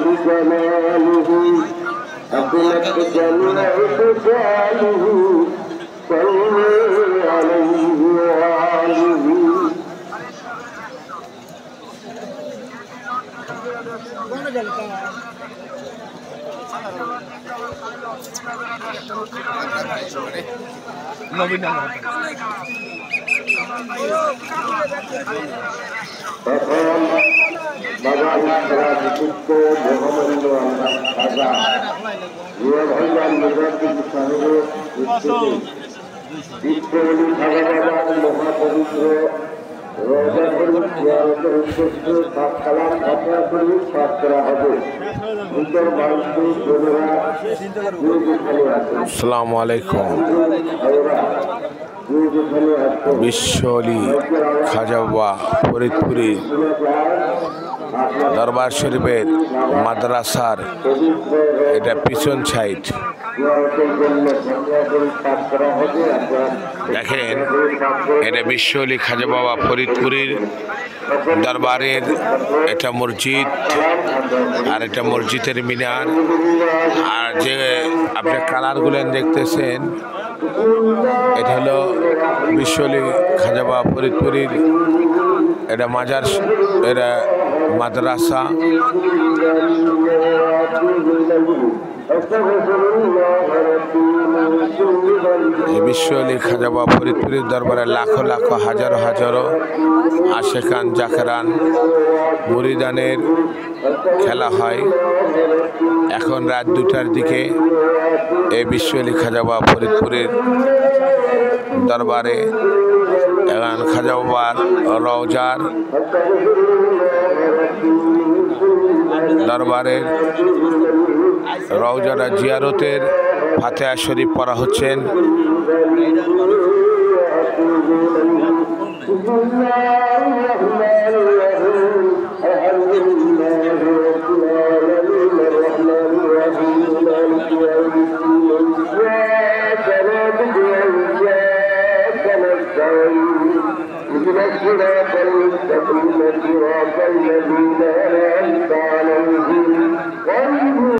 بجلاله أبلت جميع رجاله صلوا عليه وآله আসসালামু আলাইকুম। বিশ্ব অলি খাজা বাবা ফরিদপুরি দরবার শরীফের মাদ্রাসার এটা পিছন সাইড দেখেন, এটা বিশ্ব অলি খাজা বাবা ফরিদপুরির দরবারের এটা মসজিদ, আর এটা মসজিদের মিনার। আর যে আপনি কালারগুলো দেখতেছেন, এটা হলো বিশ্ব অলি খাজা বাবা ফরিদপুরির এটা মাজার, এটা মাদ্রাসা। এই বিশ্ব অলি খাজা বাবা ফরিদপুরির দরবারে লাখো লাখো হাজারো হাজারো আশেকান জাকেরান মুরিদানের খেলা হয়। এখন রাত 2টার দিকে এই বিশ্ব অলি খাজা বাবা ফরিদপুরের দরবারে এখন খাজা বাবার রওজার দরবারের রওজার জিয়ারতের ফাতিহা শরীফ পড়া হচ্ছেন। صراط المستقيم صراط الذين أنعمت عليهم